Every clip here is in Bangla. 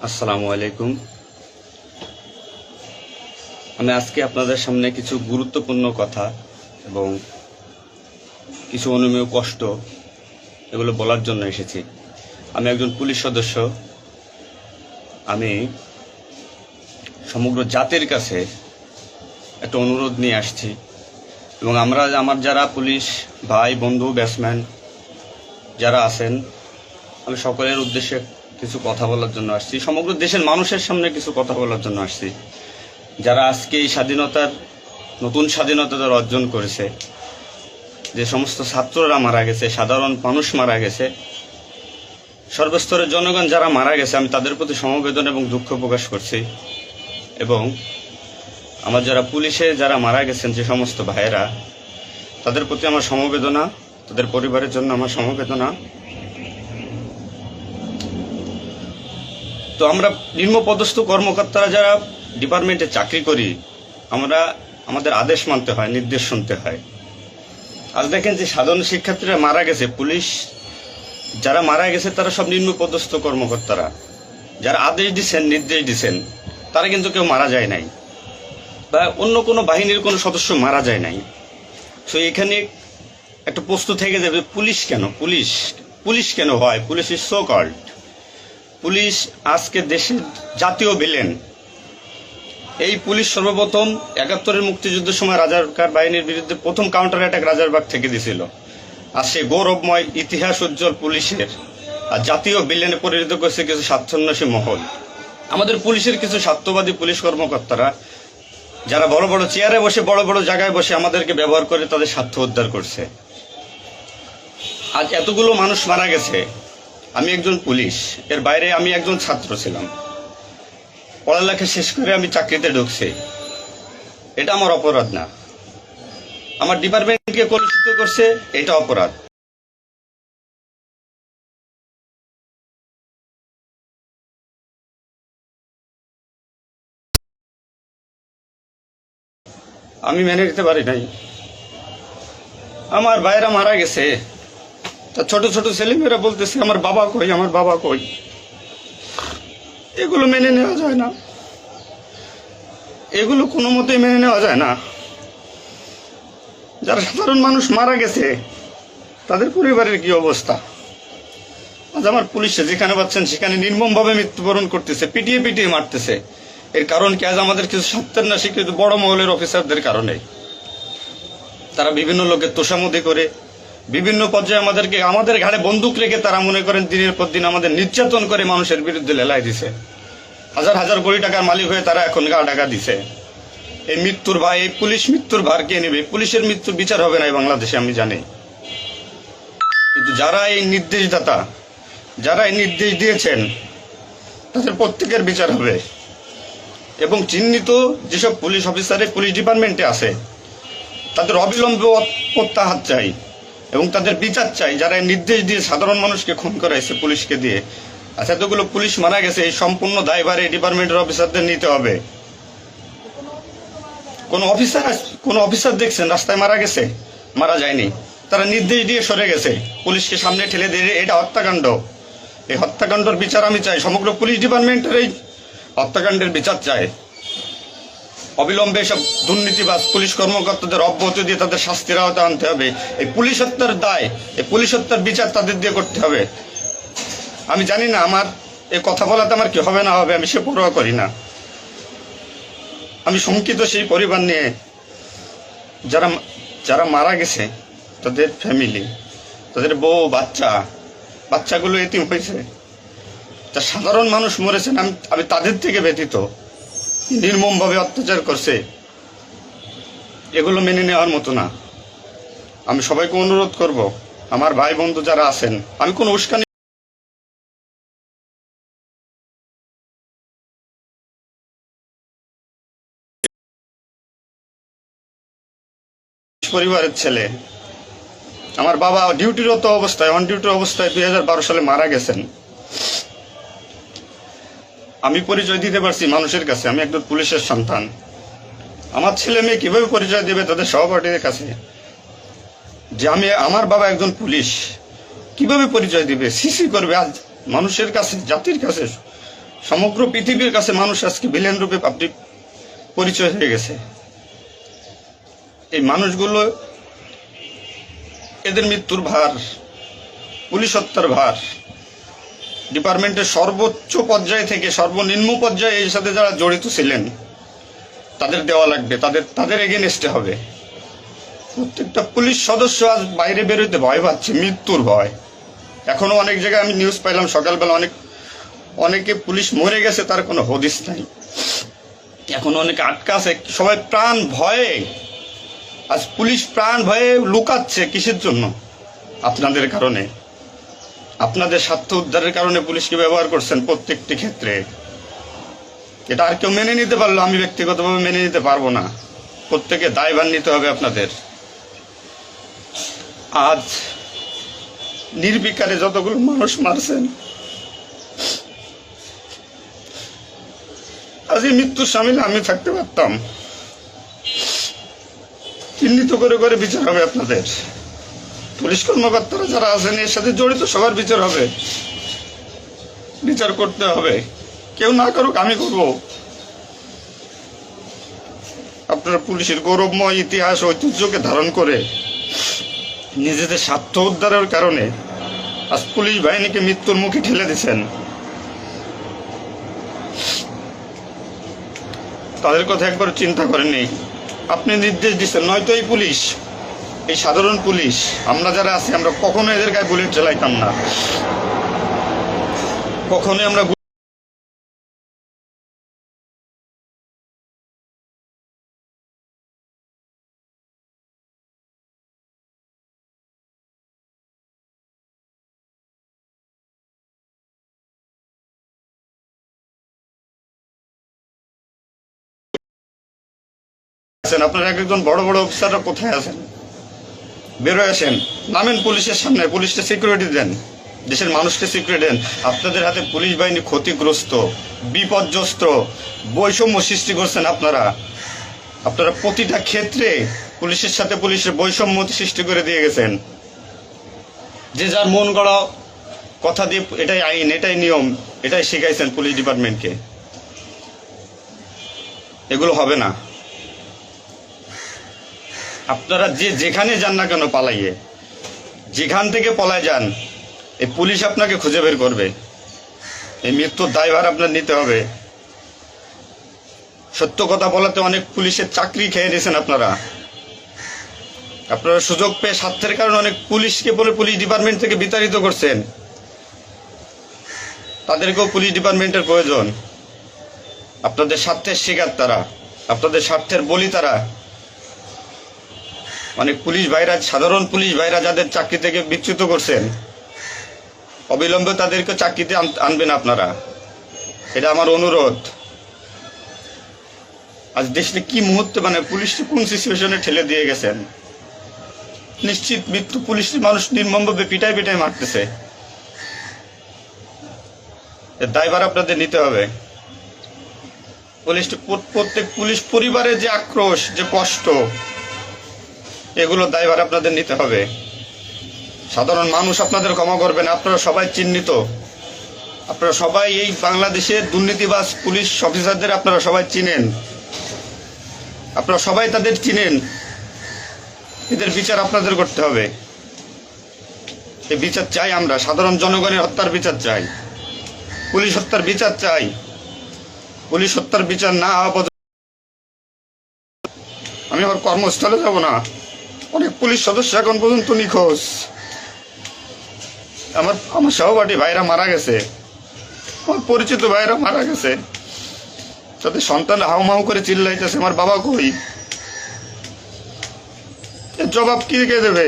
আসসালামু আলাইকুম। আমি আজকে আপনাদের সামনে কিছু গুরুত্বপূর্ণ কথা এবং কিছু অনুমেয় কষ্ট এগুলো বলার জন্য এসেছি। আমি একজন পুলিশ সদস্য। আমি সমগ্র জাতির কাছে একটা অনুরোধ নিয়ে আসছি এবং আমার যারা পুলিশ ভাই বন্ধু ব্যাটসম্যান যারা আছেন, আমি সকলের উদ্দেশ্যে কিছু কথা বলার জন্য আসছি। সমগ্র দেশের মানুষের সামনে কিছু কথা বলার জন্য আসছি। যারা আজকে এই নতুন স্বাধীনতা যারা অর্জন করেছে, যে সমস্ত ছাত্ররা মারা গেছে, সাধারণ মানুষ মারা গেছে, সর্বস্তরের জনগণ যারা মারা গেছে, আমি তাদের প্রতি সমবেদনা এবং দুঃখ প্রকাশ করছি। এবং আমার যারা পুলিশে যারা মারা গেছেন যে সমস্ত ভাইয়েরা, তাদের প্রতি আমার সমবেদনা, তাদের পরিবারের জন্য আমার সমবেদনা। তো আমরা নিম্নপদস্থ কর্মকর্তারা যারা ডিপার্টমেন্টে চাকরি করি, আমাদের আদেশ মানতে হয়, নির্দেশ শুনতে হয়। আজ দেখেন যে সাধারণ শিক্ষার্থীরা মারা গেছে, পুলিশ যারা মারা গেছে তারা সব নিম্নপদস্থ কর্মকর্তারা, যারা আদেশ দিচ্ছেন নির্দেশ দিচ্ছেন, তারা কিন্তু কেউ মারা যায় নাই, বা অন্য কোনো বাহিনীর কোনো সদস্য মারা যায় নাই। তো এখানে একটা প্রশ্ন থেকে যাবে, পুলিশ কেন, পুলিশ কেন হয়? Police is so called. Police আজকে দেশের জাতীয় ভিলেন। এই পুলিশ সর্বপ্রথম ৭১-এর মুক্তিযুদ্ধের সময় রাজাকার বাহিনীর বিরুদ্ধে প্রথম কাউন্টার অ্যাটাক রাজারবাগ থেকে দিছিল। আর সে গৌরবময় ইতিহাস উজ্জ্বল পুলিশের আর জাতীয় ভিলেনে পরিণত করেছে কিছু স্বার্থান্বেষী মহল। আমাদের পুলিশের কিছু স্বার্থবাদী পুলিশ কর্মকর্তারা যারা বড় বড় চেয়ারে বসে, বড় বড় জায়গায় বসে আমাদেরকে ব্যবহার করে তাদের স্বার্থ উদ্ধার করছে। আজ এতগুলো মানুষ মারা গেছে। আমি একজন পুলিশ, এর বাইরে আমি একজন ছাত্র ছিলাম। পড়ালেখা শেষ করে আমি চাকরিতে ঢুকছি। এটা আমার অপরাধ না। আমার ডিপার্টমেন্টকে কলুষিত করছে, এটা অপরাধ। আমি মেনে নিতে পারি নাই। আমার ভাইয়েরা মারা গেছে, তা ছোট ছোট ছেলেমেয়েরা বলতেছে আমার বাবা কই, আমার বাবা কই। এগুলো মেনে নেওয়া যায় না, এগুলো কোনো মতেই মেনে নেওয়া যায় না। যারা সাধারণ মানুষ মারা গেছে তাদের পরিবারের কি অবস্থা? আজ আমার পুলিশে যেখানে পাচ্ছেন সেখানে নির্মমভাবে মৃত্যুবরণ করতেছে, পিটিয়ে পিটিয়ে মারতেছে। এর কারণ কি? আজ আমাদের কিছু স্বার্থান্বেষী কিছু বড় মহলের অফিসারদের কারণে। তারা বিভিন্ন লোকের তোষামোদি করে বিভিন্ন পর্যায়ে আমাদের ঘাড়ে বন্দুক রেখে তারা মনে করেন দিনের পর দিন আমাদের নির্যাতন করে মানুষের বিরুদ্ধে লেলাই দিছে। হাজার হাজার কোটি টাকার মালিক হয়ে তারা এখন গা টাকা দিছে। এই মৃত্যুর ভার, এই পুলিশ মৃত্যুর ভার কে নেবে? পুলিশের মৃত্যুর বিচার হবে না এই বাংলাদেশে, আমি জানি। কিন্তু যারা এই নির্দেশদাতা, যারা এই নির্দেশ দিয়েছেন, তাদের প্রত্যেকের বিচার হবে। এবং চিহ্নিত যেসব পুলিশ অফিসারে পুলিশ ডিপার্টমেন্টে আছে তাদের অবিলম্বে প্রত্যাহার চাই এবং তাদের বিচার চাই, যারা নির্দেশ দিয়ে সাধারণ মানুষকে খুন করাইছে পুলিশকে দিয়ে। আচ্ছা, এতগুলো পুলিশ মারা গেছে, এই সম্পূর্ণ দায়ভার এই ডিপার্টমেন্টের অফিসারদের নিতে হবে। কোন অফিসার দেখছেন রাস্তায় মারা গেছে? মারা যায়নি। তারা নির্দেশ দিয়ে সরে গেছে, পুলিশকে সামনে ঠেলে দিয়ে। এটা হত্যাকাণ্ড। এই হত্যাকাণ্ডের বিচার আমি চাই। সমগ্র পুলিশ ডিপার্টমেন্টের এই হত্যাকাণ্ডের বিচার চাই। অবিলম্বে সব দুর্নীতিবাজ পুলিশ কর্মকর্তাদের অব্যাহতি দিয়ে তাদের শাস্তির আওতায় আনতে হবে। এই পুলিশ হত্যার দায়, এই পুলিশ হত্যার বিচার তাদের দিয়ে করতে হবে। আমি জানি না আমার এই কথা বলাতে আমার কি হবে না হবে, আমি সে পরোয়া করি না। আমি শঙ্কিত সেই পরিবার নিয়ে, যারা মারা গেছে, তাদের ফ্যামিলি, তাদের বউ বাচ্চাগুলো এতিম হয়েছে। তা সাধারণ মানুষ মরেছেন, আমি তাদের থেকে ব্যতীত। নির্মমভাবে অত্যাচার করছে, এগুলো মেনে নেওয়ার মতো না। আমি সবাইকে অনুরোধ করব, আমার ভাই বন্ধু যারা আছেন, আমি কোনো উস্কানি পরিবারের ছেলে। আমার বাবা অন ডিউটির অবস্থায় 2012 সালে মারা গেছেন। আমি পরিচয় দিতে পারছি মানুষের কাছে, আমি একজন পুলিশের সন্তান। আমার ছেলে মেয়ে কিভাবে পরিচয় দেবে তাদের সহপাঠীদের কাছে যে আমার বাবা একজন পুলিশ? কিভাবে পরিচয় দিবে? সিসি করবে? আজ মানুষের কাছে, জাতির কাছে, সমগ্র পৃথিবীর কাছে মানুষ আজকে ভিলেন রূপে পাবলিক পরিচয় হয়ে গেছে। এই মানুষগুলো, এদের মৃত্যুর ভার, পুলিশ হত্যার ভার ডিপার্টমেন্টের সর্বোচ্চ পর্যায়ে থেকে সর্বনিম্ন পর্যায়ে এর সাথে যারা জড়িত ছিলেন তাদের দেওয়া লাগবে, তাদের এগেনস্টে হবে। প্রত্যেকটা পুলিশ সদস্য আজ বাইরে বেরোতে ভয় পাচ্ছে, মৃত্যুর ভয়। এখনো অনেক জায়গায় আমি নিউজ পাইলাম সকালবেলা, অনেকে পুলিশ মরে গেছে, তার কোনো হদিস নাই। এখন অনেকে আটকা আছে, সবাই প্রাণ ভয়ে, আজ পুলিশ প্রাণ ভয়ে লুকাচ্ছে। কিসের জন্য? আপনাদের কারণে, আপনাদের স্বার্থ উদ্ধারের কারণে পুলিশকে ব্যবহার করছেন প্রত্যেকটি ক্ষেত্রে। এটা আর কেউ মেনে নিতে পারলো, আমি ব্যক্তিগতভাবে মেনে নিতে পারবো না। প্রত্যেকে দায়ভার নিতে হবে আপনাদের। আজ নির্বিকারে যতগুলো মানুষ মারছেন, আজ এই মৃত্যুর সামিলে আমি থাকতে পারতাম। চিহ্নিত করে করে বিচার হবে আপনাদের। পুলিশ কর্মকর্তারা যারা আছেন এর সাথে জড়িত সবার বিচার হবে, বিচার করতে হবে। কেউ না করুক, আমি করব। আপনারা পুলিশের গৌরবময় ইতিহাস ঐতিহ্যকে ধারণ করে নিজেদের স্বার্থ উদ্ধারের কারণে আজ পুলিশ বাহিনীকে মৃত্যুর মুখে ঠেলে দিচ্ছেন। তাদের কথা একবার চিন্তা করেননি। আপনি নির্দেশ দিচ্ছেন, নয়তো এই পুলিশ, এই সাধারণ পুলিশ, আমরা যারা আছি, আমরা কখনো এদের গায়ে বুলেট চালাইতাম না, কখনোই আমরা আপনারা একজন বড় বড় অফিসাররা কোথায় আছেন? বেরোয় আসেন, নামেন পুলিশের সামনে, পুলিশকে সিকিউরিটি দেন, দেশের মানুষকে সিকিউরিটি দেন। আপনাদের হাতে পুলিশ বাহিনী ক্ষতিগ্রস্ত, বিপর্যস্ত, বৈষম্য সৃষ্টি করছেন আপনারা। প্রতিটা ক্ষেত্রে পুলিশের সাথে পুলিশের বৈষম্য সৃষ্টি করে দিয়ে গেছেন। যে যার মন গড়া কথা দিয়ে এটাই আইন, এটাই নিয়ম, এটাই শিখাইছেন পুলিশ ডিপার্টমেন্টকে। এগুলো হবে না। আপনারা যেখানে যান না কেন পালাইয়ে, যেখান থেকে পলায় যান, এই পুলিশ আপনাকে খুঁজে বের করবে। এই মৃত্যুর দায়ভার আপনার নিতে হবে। সত্য কথা বলাতে অনেক পুলিশের চাকরি খেয়ে নিয়েছেন আপনারা। সুযোগ পেয়ে স্বার্থের কারণে অনেক পুলিশকে বলে পুলিশ ডিপার্টমেন্ট থেকে বিতাড়িত করছেন। তাদেরকেও পুলিশ ডিপার্টমেন্টের প্রয়োজন। আপনাদের স্বার্থের শিকার তারা, আপনাদের স্বার্থের বলি তারা। অনেক পুলিশ ভাইরা, সাধারণ পুলিশ ভাইরা যাদের চাকরি থেকে বিচ্যুত করছেন, অবিলম্বে তাদেরকে চাকরিতে আনবেন আপনারা। এটা আমার অনুরোধ। আজ দেশে কি মুহূর্তে পুলিশকে কোন সিচুয়েশনে ঠেলে দিয়ে গেছেন। নিশ্চিত মৃত্যু, পুলিশ মানুষ নির্মমভাবে পিটাই পিটাই মারতেছে। এর দায়ভার আপনাদের নিতে হবে। প্রত্যেক পুলিশ পরিবারের যে আক্রোশ, যে কষ্ট, এগুলো দায়ভার আপনাদের নিতে হবে। সাধারণ মানুষ আপনাদের ক্ষমা করবে না। আপনারা সবাই চিহ্নিত, আপনারা সবাই এই বাংলাদেশের দুর্নীতিবাজ পুলিশ অফিসারদের আপনারা সবাই চিনেন, আপনারা সবাই তাদের চিনেন। এদের বিচার আপনাদের করতে হবে। এই বিচার চাই আমরা। সাধারণ জনগণের হত্যার বিচার চাই, পুলিশ হত্যার বিচার চাই। পুলিশ হত্যার বিচার না হওয়া পর্যন্ত আমি আমার কর্মস্থলে যাব না। অনেক পুলিশ সদস্য এখন পর্যন্ত নিখোঁজ। আমার সহপাঠী ভাইরা মারা গেছে, আমার পরিচিত ভাইরা মারা গেছে। তাদের সন্তান হাউমাউ করে চিল্লাইতেছে, আমার বাবা কই? এর জবাব কে দেবে?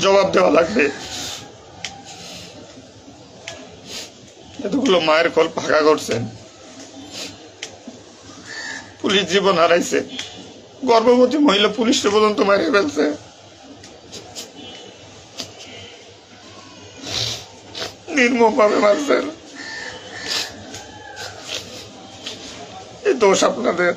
জবাব দেওয়া লাগবে। এতগুলো মায়ের কোল ফাঁকা করছেন, পুলিশ জীবন হারাইছে, গর্ভবতী মহিলা পুলিশকে পর্যন্ত মারে ফেলছে। নির্মমভাবে মারছেন। এই দোষ আপনাদের।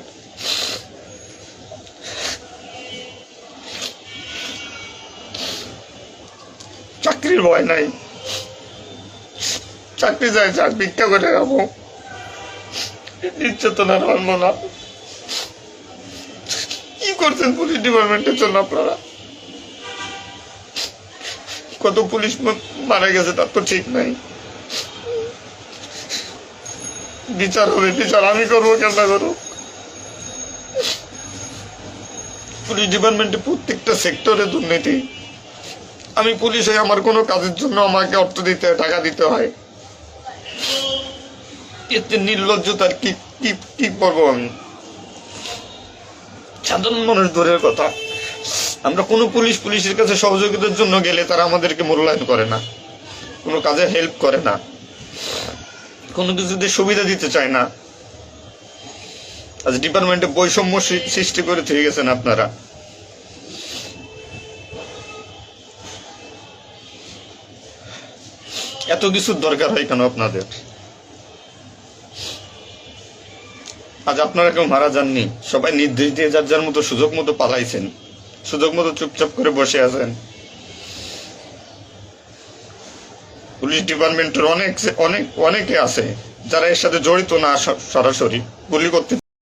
চাকরির ভয় নাই, চাকরি যায় যাক, ভিক্ষা করে খাবো, নির্যাতন আর মানবো না। কি করছেন পুলিশ ডিপার্টমেন্টের জন্য আপনারা? কত পুলিশ মারা গেছে তার তো ঠিক নাই। বিচার হবে, বিচার আমি করবো, কেন না করবো? পুলিশ ডিপার্টমেন্টে প্রত্যেকটা সেক্টরে দুর্নীতি। আমি পুলিশ হয়ে আমার কোনো কাজের জন্য আমাকে অর্থ দিতে হয়, টাকা দিতে হয়। এতে নির্লজ্জতার কি কি কি করবো আমি? সাধারণ মানুষ দূরের কথা, আমরা কোনো পুলিশের কাছে সহযোগিতার জন্য গেলে তারা আমাদেরকে মূল্যায়ন করে না, কোনো কাজে হেল্প করে না, কোনো কিছুতে সুবিধা দিতে চায় না। আজ ডিপার্টমেন্টে বৈষম্য সৃষ্টি করে থেকে গেছেন আপনারা। এত কিছুর দরকার হয় কেন আপনাদের? আজ আপনারা কেউ মারা যাননি, সবাই নির্দেশ দিয়ে যার যার মতো সুযোগ মতো পালাইছেন, সুযোগ মতো চুপচাপ করে বসে আছেন। পুলিশ ডিপার্টমেন্টের অনেকে আছে যারা এর সাথে জড়িত না, সরাসরি গুলি করতে